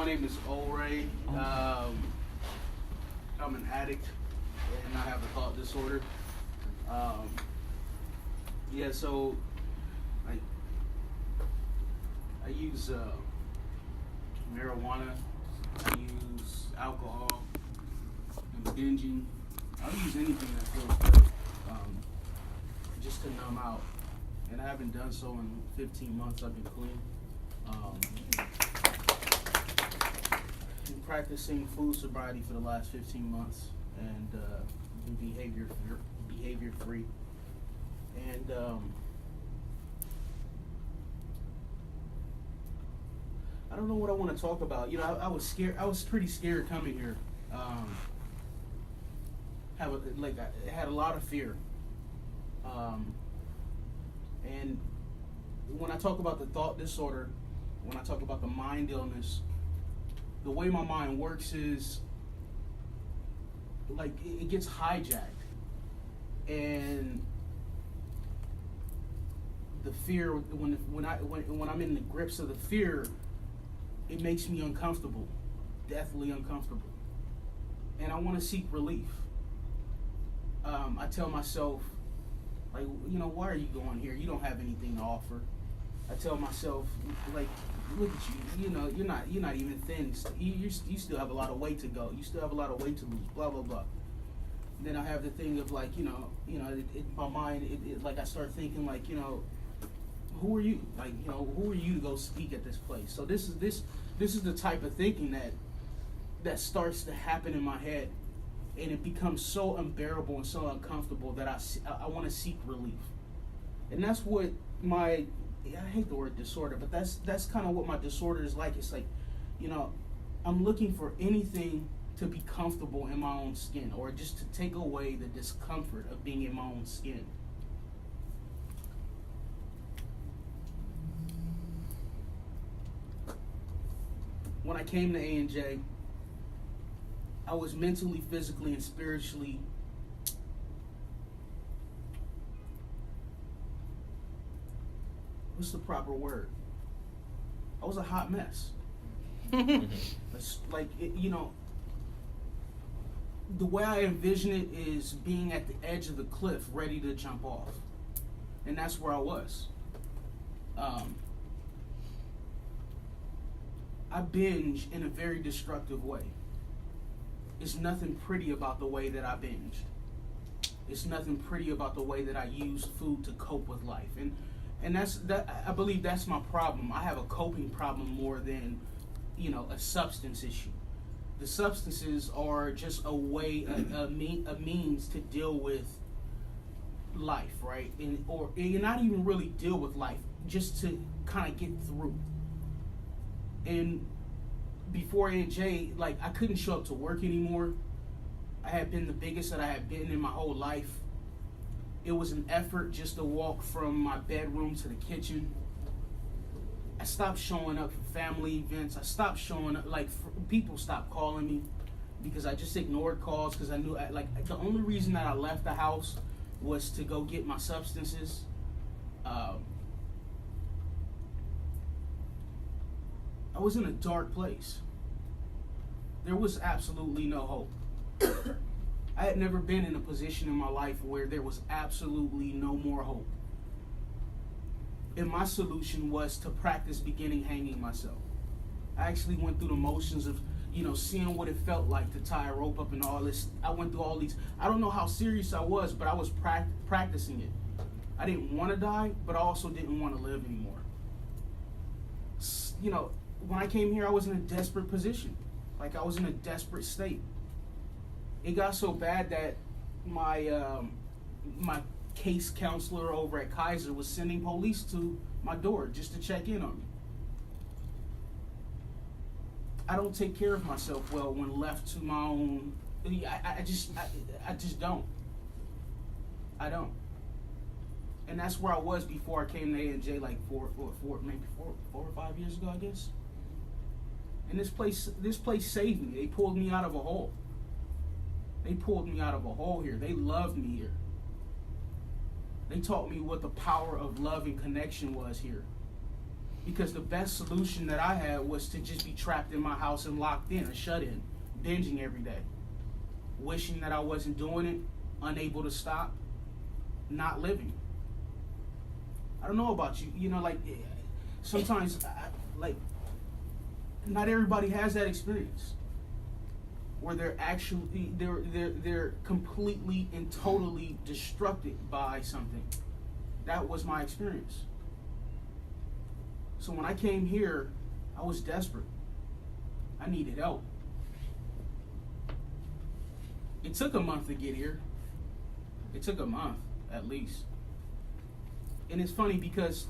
my name is Olray. I'm an addict, and I have a thought disorder. So I use marijuana, I use alcohol, and binging. I'll use anything that feels good, just to numb out. And I haven't done so in 15 months. I've been clean. Been practicing food sobriety for the last 15 months, and been behavior free. And I don't know what I want to talk about. You know, I was scared. I was pretty scared coming here. I had a lot of fear. And when I talk about the thought disorder, when I talk about the mind illness, the way my mind works is like it gets hijacked, and the fear when I'm in the grips of the fear, it makes me uncomfortable, deathly uncomfortable, and I want to seek relief. I tell myself, like, you know, why are you going here? You don't have anything to offer. I tell myself, like, look at you. You know, you're not even thin. You still have a lot of weight to go. You still have a lot of weight to lose. Blah blah blah. Then I have the thing of like, my mind. Like I start thinking like, who are you? Like, who are you to go speak at this place? So this is the type of thinking that starts to happen in my head. And it becomes so unbearable and so uncomfortable that I want to seek relief. And that's what I hate the word disorder, but that's kind of what my disorder is like. It's like, I'm looking for anything to be comfortable in my own skin, or just to take away the discomfort of being in my own skin. When I came to A&J, I was mentally, physically, and spiritually what's the proper word? I was a hot mess. Like, the way I envision it is being at the edge of the cliff, ready to jump off. And that's where I was. I binge in a very destructive way. It's nothing pretty about the way that I binged. It's nothing pretty about the way that I use food to cope with life. And that I believe that's my problem. I have a coping problem more than, a substance issue. The substances are just a way, a means to deal with life, right? And not even really deal with life, just to kind of get through. And before A&J, like, I couldn't show up to work anymore. I had been the biggest that I had been in my whole life. It was an effort just to walk from my bedroom to the kitchen. I stopped showing up for family events. I stopped showing up, people stopped calling me because I just ignored calls because I knew, the only reason that I left the house was to go get my substances. I was in a dark place. There was absolutely no hope. I had never been in a position in my life where there was absolutely no more hope. And my solution was to practice beginning hanging myself. I actually went through the motions of, seeing what it felt like to tie a rope up and all this. I went through all these. I don't know how serious I was, but I was practicing it. I didn't want to die, but I also didn't want to live anymore. When I came here, I was in a desperate position. Like, I was in a desperate state. It got so bad that my case counselor over at Kaiser was sending police to my door just to check in on me. I don't take care of myself well when left to my own. I just don't. I don't. And that's where I was before I came to A&J, like four or 5 years ago, I guess. And this place saved me. They pulled me out of a hole. They pulled me out of a hole here. They loved me here. They taught me what the power of love and connection was here. Because the best solution that I had was to just be trapped in my house and locked in, or shut in, binging every day, wishing that I wasn't doing it, unable to stop, not living. I don't know about you, you know, like sometimes, like, not everybody has that experience where they're actually they're completely and totally destructed by something. That was my experience. So when I came here, I was desperate. I needed help. It took a month to get here. It took a month, at least. And it's funny because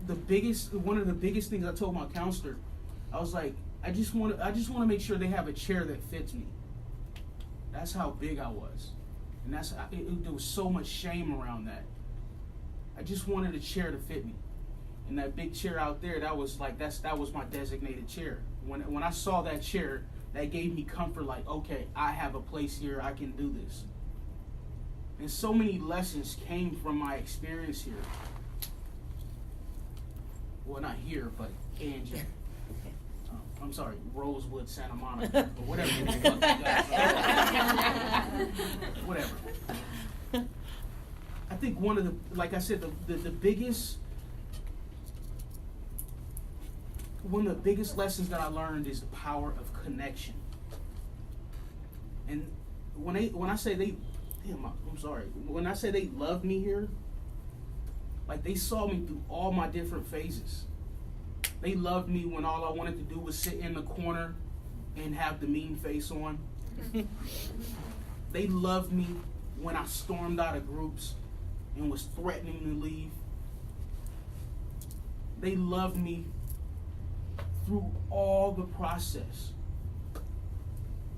one of the biggest things I told my counselor, I was like, I just want to make sure they have a chair that fits me. That's how big I was, and there was so much shame around that. I just wanted a chair to fit me, and that big chair out there, that was my designated chair. When I saw that chair, that gave me comfort. Like, okay, I have a place here. I can do this. And so many lessons came from my experience here. Well, not here, but in general. I'm sorry, Rosewood, Santa Monica, or whatever the fuck you guys are. Whatever. I think one of the, like I said, the biggest, one of the biggest lessons that I learned is the power of connection. And when I say they loved me here, like they saw me through all my different phases. They loved me when all I wanted to do was sit in the corner and have the mean face on. They loved me when I stormed out of groups and was threatening to leave. They loved me through all the process.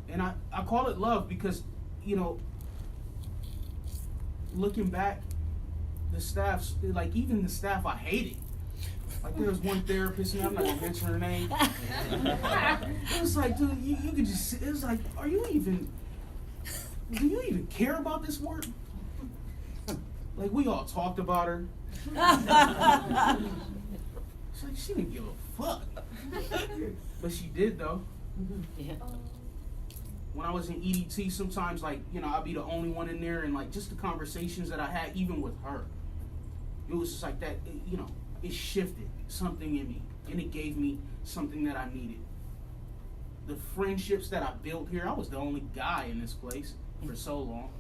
And I call it love because, you know, looking back, the staff, like even the staff I hated. Like there was one therapist, and I'm not gonna mention her name. It was like, dude, you could just see, it was like, do you even care about this work? Like we all talked about her. It's like she didn't give a fuck. But she did though. Yeah. When I was in EDT, sometimes like, you know, I'd be the only one in there, and like just the conversations that I had, even with her, it was just like that, you know, it shifted something in me, and it gave me something that I needed. The friendships that I built here, I was the only guy in this place for so long.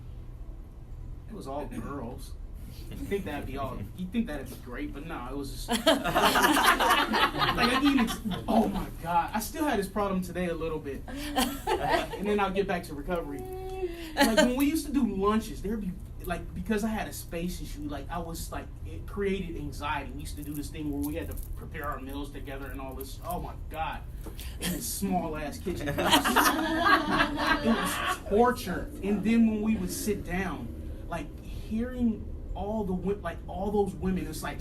It was all girls. You think that'd be great, but no, it was just like oh my God, I still had this problem today a little bit, and then I'll get back to recovery. Like when we used to do lunches, there'd be like, because I had a space issue, like I was like, it created anxiety. We used to do this thing where we had to prepare our meals together and all this. Oh my God, in this small ass kitchen. It was torture. And then when we would sit down, like hearing all those women, it's like,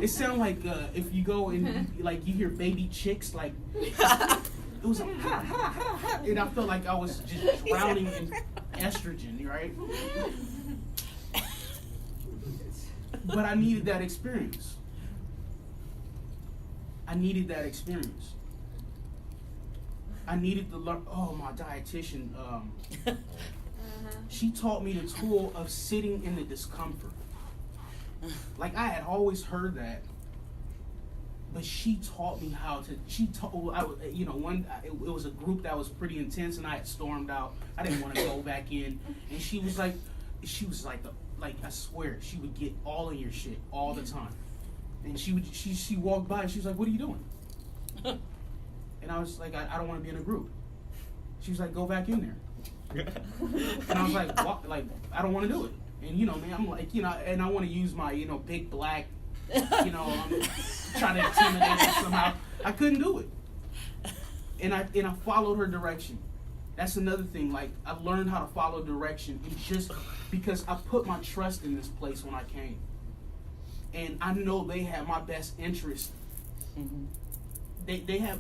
it sounded like if you go and you hear baby chicks, like it was like, and I felt like I was just drowning in estrogen, right? But I needed that experience. I needed to learn. Oh, my dietitian, she taught me the tool of sitting in the discomfort. Like I had always heard that, but she taught me how to. It was a group that was pretty intense, and I had stormed out. I didn't want to go back in, and she was like, I swear, she would get all of your shit all the time, and she walked by and she was like, "What are you doing?" And I was like, "I don't want to be in a group." She was like, "Go back in there." And I was like, "What?" Like, I don't want to do it. And you know, man, I'm like, you know, and I want to use my, you know, big black, you know, I'm trying to intimidate her somehow. I couldn't do it. And I followed her direction. That's another thing. Like, I learned how to follow direction, and just because I put my trust in this place when I came, and I know they had my best interest. Mm-hmm.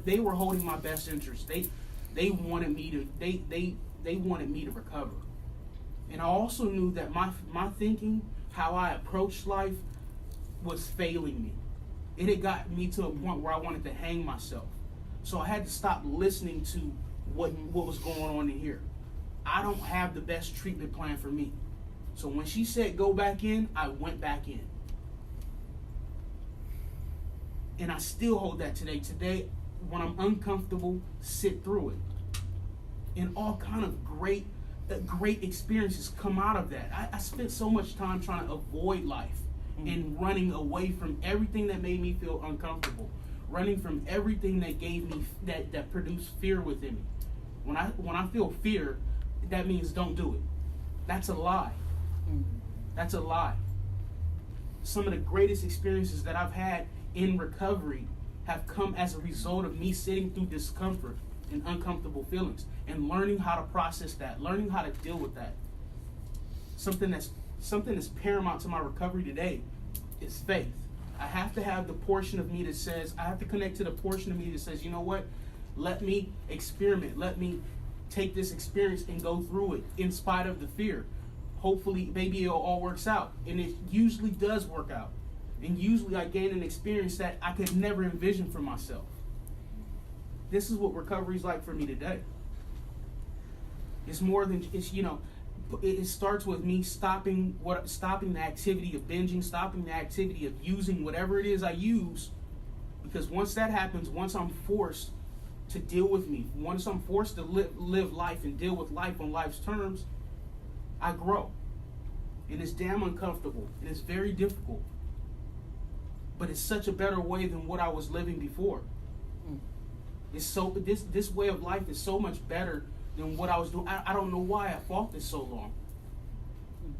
They were holding my best interest. They wanted me to they wanted me to recover. And I also knew that my thinking, how I approached life, was failing me. It had got me to a point where I wanted to hang myself. So I had to stop listening to what was going on in here. I don't have the best treatment plan for me. So when she said go back in, I went back in. And I still hold that today. Today, when I'm uncomfortable, sit through it. And all kind of great experiences come out of that. I spent so much time trying to avoid life and running away from everything that made me feel uncomfortable, running from everything that gave me that produced fear within me. When I feel fear, that means don't do it. That's a lie. That's a lie. Some of the greatest experiences that I've had in recovery have come as a result of me sitting through discomfort and uncomfortable feelings and learning how to process that, learning how to deal with that. Something that's paramount to my recovery today is faith. I have to have the portion of me that says, I have to connect to the portion of me that says, you know what? Let me experiment. Let me take this experience and go through it in spite of the fear. Hopefully, maybe it all works out. And it usually does work out. And usually I gain an experience that I could never envision for myself. This is what recovery is like for me today. It's more than, it starts with me stopping the activity of binging, stopping the activity of using whatever it is I use. Because once that happens, once I'm forced to deal with me, once I'm forced to live life and deal with life on life's terms, I grow. And it's damn uncomfortable. And it's very difficult. But it's such a better way than what I was living before. It's so this way of life is so much better than what I was doing. I don't know why I fought this so long.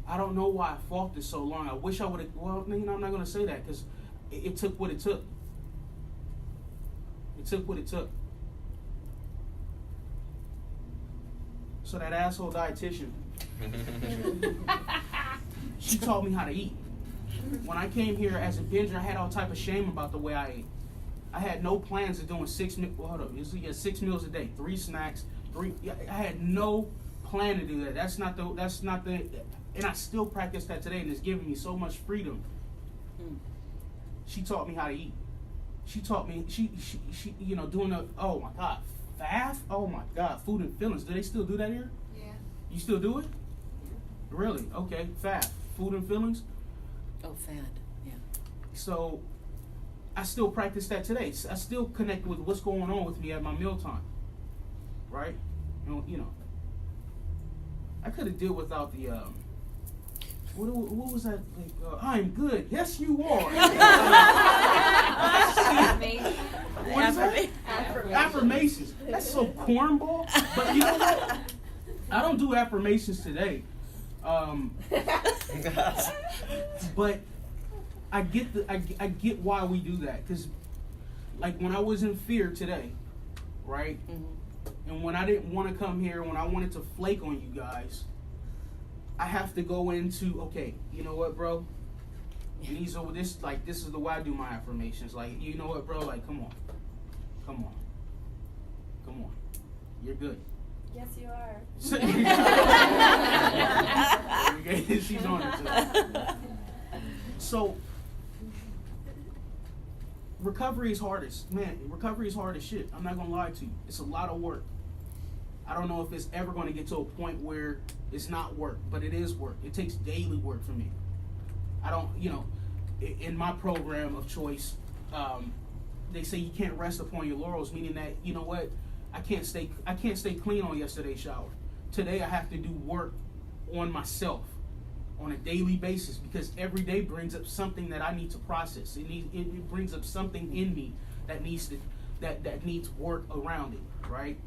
I don't know why I fought this so long. I wish I would have. Well, I'm not going to say that because it took what it took. It took what it took. So that asshole dietitian, she taught me how to eat. When I came here as a binger, I had all type of shame about the way I ate. I had no plans of doing 6 meals a day, 3 snacks, 3. I had no plan to do that. That's not the, and I still practice that today, and it's giving me so much freedom. She taught me how to eat. She taught me, she doing the, oh my God, FAF? Oh my God, food and feelings. Do they still do that here? Yeah. You still do it? Really? Okay, FAF, food and feelings. Oh, FAD, yeah. So I still practice that today. I still connect with what's going on with me at my mealtime, right? I could have did without the what was that? Like, I'm good. Yes, you are. What is that? Affirmations. That's so cornball. But you know what? I don't do affirmations today. But I get why we do that, because like when I was in fear today, right? And when I didn't want to come here, when I wanted to flake on you guys, I have to go into, okay, you know what, bro? And this is the way I do my affirmations. Like, you know what, bro? Like, come on, you're good. Yes, you are. She's on it too. So, recovery is hard as shit. I'm not gonna lie to you. It's a lot of work. I don't know if it's ever gonna get to a point where it's not work, but it is work. It takes daily work for me. I don't, in my program of choice, they say you can't rest upon your laurels, meaning that, you know what? I can't stay clean on yesterday's shower. Today I have to do work on myself on a daily basis, because every day brings up something that I need to process. It brings up something in me that needs work around it, right?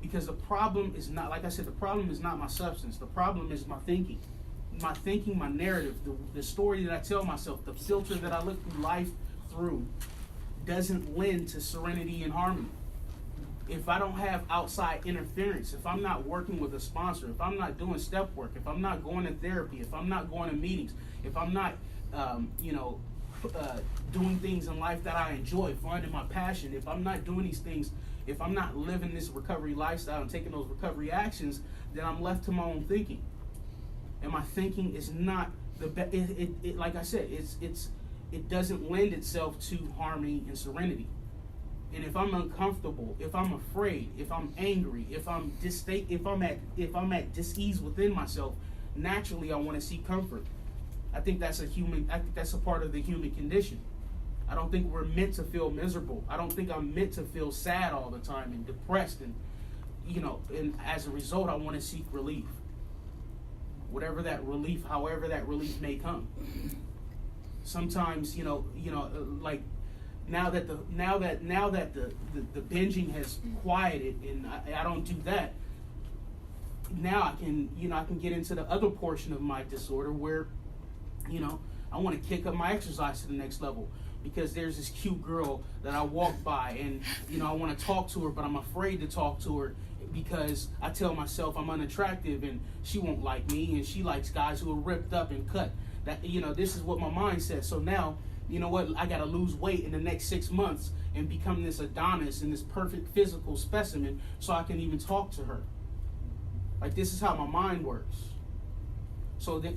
Because the problem is not, like I said, the problem is not my substance. The problem is my thinking. My narrative, the story that I tell myself, the filter that I look through life through doesn't lend to serenity and harmony. If I don't have outside interference, if I'm not working with a sponsor, if I'm not doing step work, if I'm not going to therapy, if I'm not going to meetings, if I'm not, doing things in life that I enjoy, finding my passion, if I'm not doing these things, if I'm not living this recovery lifestyle and taking those recovery actions, then I'm left to my own thinking. And my thinking is not the best. Like I said, it doesn't lend itself to harmony and serenity. And if I'm uncomfortable, if I'm afraid, if I'm angry, if I'm at dis-ease within myself, naturally I want to seek comfort. I think that's a part of the human condition. I don't think we're meant to feel miserable. I don't think I'm meant to feel sad all the time and depressed, and and as a result I want to seek relief. However that relief may come. Sometimes, like now that the binging has quieted and I don't do that, now I can get into the other portion of my disorder where, I want to kick up my exercise to the next level, because there's this cute girl that I walk by and, I want to talk to her, but I'm afraid to talk to her because I tell myself I'm unattractive and she won't like me, and she likes guys who are ripped up and cut. That, this is what my mind says. So now, I got to lose weight in the next 6 months and become this Adonis and this perfect physical specimen so I can even talk to her. Like, this is how my mind works. So that,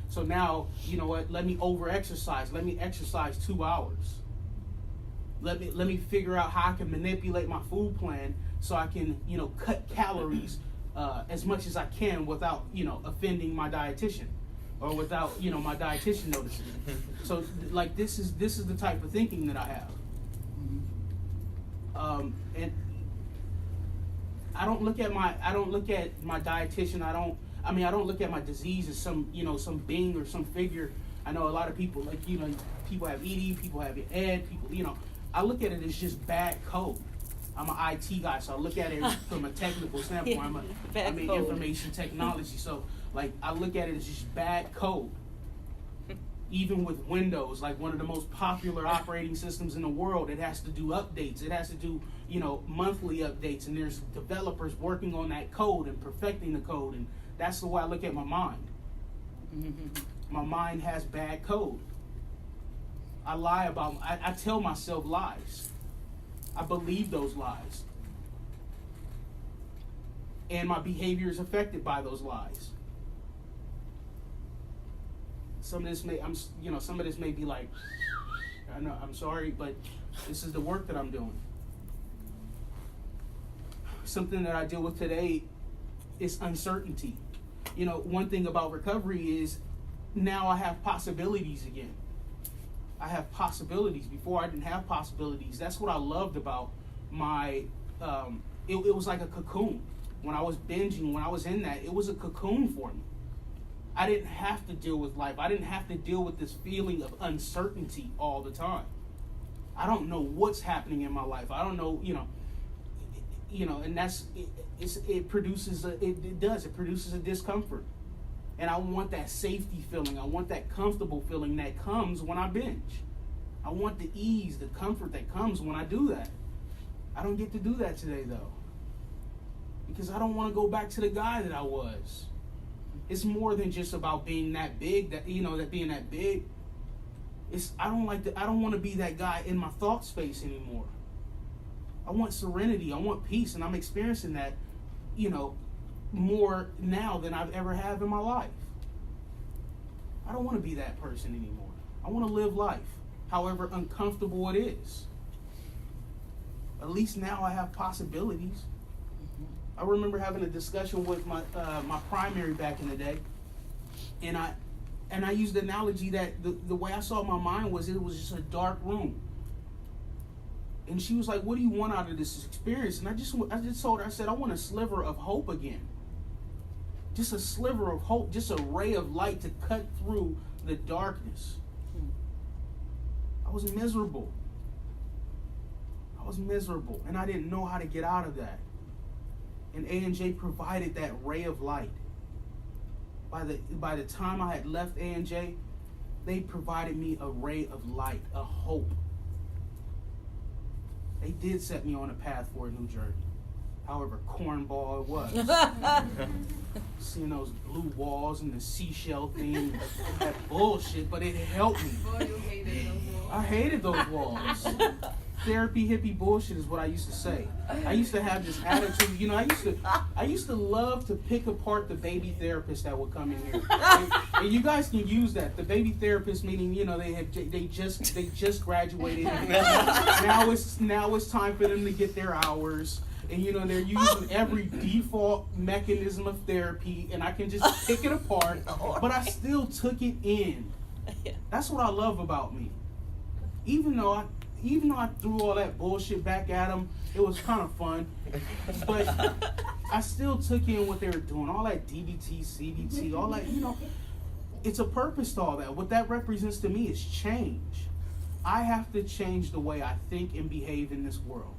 so now, let me over-exercise. Let me exercise 2 hours. Let me figure out how I can manipulate my food plan so I can, cut calories as much as I can without, offending my dietitian, or without, my dietitian noticing. So, like, this is the type of thinking that I have. And I don't look at my dietitian. I don't look at my disease as some being or some figure. I know a lot of people, like, people have ED, people have ed, people, I look at it as just bad code. I'm an IT guy, so I look at it from a technical standpoint. I'm in information technology, so like I look at it as just bad code. Even with Windows, like one of the most popular operating systems in the world, it has to do updates. It has to do, monthly updates, and there's developers working on that code and perfecting the code, and that's the way I look at my mind. My mind has bad code. I lie about, I tell myself lies. I believe those lies. And my behavior is affected by those lies. Some of this may be like, I know, I'm sorry, but this is the work that I'm doing. Something that I deal with today is uncertainty. One thing about recovery is now I have possibilities again. I have possibilities. Before I didn't have possibilities. That's what I loved about my, it was like a cocoon. When I was binging, when I was in that, it was a cocoon for me. I didn't have to deal with life. I didn't have to deal with this feeling of uncertainty all the time. I don't know what's happening in my life. I don't know, and it produces a discomfort. And I want that safety feeling. I want that comfortable feeling that comes when I binge. I want the ease, the comfort that comes when I do that. I don't get to do that today, though, because I don't want to go back to the guy that I was. It's more than just about being that big. Being that big. I don't want to be that guy in my thought space anymore. I want serenity. I want peace, and I'm experiencing that, more now than I've ever had in my life. I don't want to be that person anymore. I want to live life, however uncomfortable it is. At least now I have possibilities. I remember having a discussion with my primary back in the day, and I used the analogy that the way I saw my mind was it was just a dark room. And she was like, "What do you want out of this experience?" And I just told her, I said, "I want a sliver of hope again. Just a sliver of hope, just a ray of light to cut through the darkness." I was miserable. And I didn't know how to get out of that. And A&J provided that ray of light. By the time I had left A&J, they provided me a ray of light, a hope. They did set me on a path for a new journey. However cornball it was. Seeing those blue walls and the seashell thing, that bullshit, but it helped me. Boy, you hated those walls. I hated those walls. therapy hippie bullshit is what I used to say. I used to have this attitude, you know, I used to love to pick apart the baby therapists that would come in here. And you guys can use that. The baby therapist meaning, you know, they just graduated. Now it's time for them to get their hours. And you know, they're using every default mechanism of therapy, and I can just pick it apart, but I still took it in. That's what I love about me. Even though I threw all that bullshit back at them, it was kind of fun. But I still took in what they were doing, all that DBT, CBT, all that, you know. It's a purpose to all that. What that represents to me is change. I have to change the way I think and behave in this world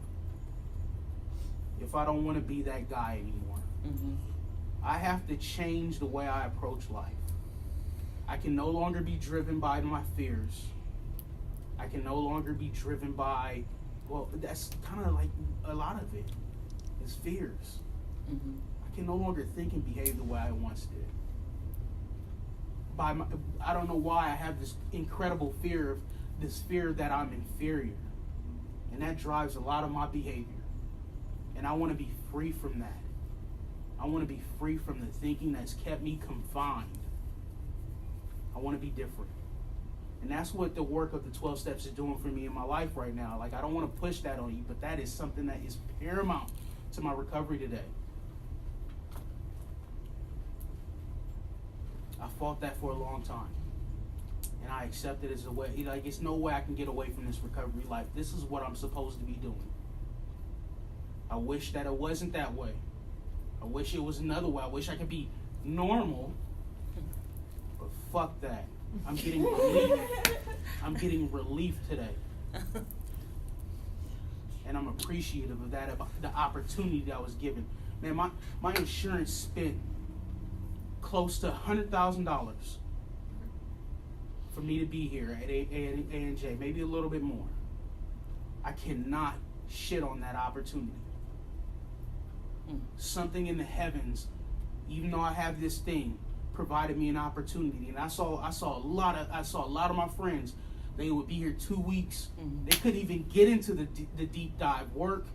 if I don't want to be that guy anymore. Mm-hmm. I have to change the way I approach life. I can no longer be driven by my fears. I can no longer be driven by, well, that's kind of like a lot of it, is fears. Mm-hmm. I can no longer think and behave the way I once did. I don't know why I have this incredible fear that I'm inferior. And that drives a lot of my behavior. And I want to be free from that. I want to be free from the thinking that's kept me confined. I want to be different. And that's what the work of the 12 steps is doing for me in my life right now. Like, I don't want to push that on you, but that is something that is paramount to my recovery today. I fought that for a long time. And I accept it as a way, like, it's no way I can get away from this recovery life. This is what I'm supposed to be doing. I wish that it wasn't that way. I wish it was another way. I wish I could be normal. But fuck that. I'm getting relief. I'm getting relief today. And I'm appreciative of that, about the opportunity that I was given. Man, my insurance spent close to $100,000 for me to be here at A&J, maybe a little bit more. I cannot shit on that opportunity. Something in the heavens, even though I have this thing, provided me an opportunity. And I saw a lot of my friends. They would be here 2 weeks. Mm-hmm. They couldn't even get into the deep dive work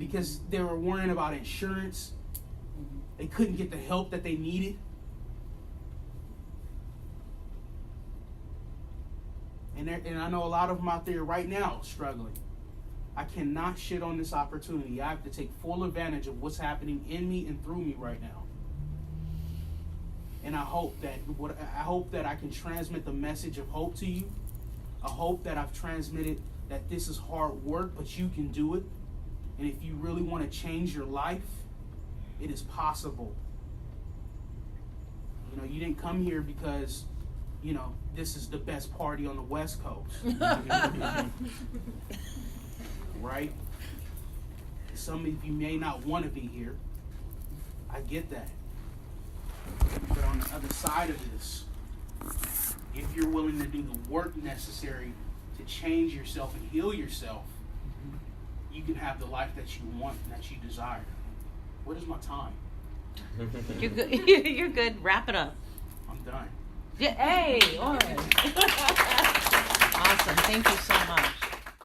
because they were worrying about insurance. Mm-hmm. They couldn't get the help that they needed. And I know a lot of them out there right now struggling. I cannot shit on this opportunity. I have to take full advantage of what's happening in me and through me right now. And I hope that I can transmit the message of hope to you. I hope that I've transmitted that this is hard work, but you can do it. And if you really want to change your life, it is possible. You know, you didn't come here because, you know, this is the best party on the West Coast. Right? Some of you may not want to be here. I get that. But on the other side of this, if you're willing to do the work necessary to change yourself and heal yourself, you can have the life that you want and that you desire. What is my time? You're good. You're good. Wrap it up. I'm done. Yeah, hey, all right. Awesome. Thank you so much.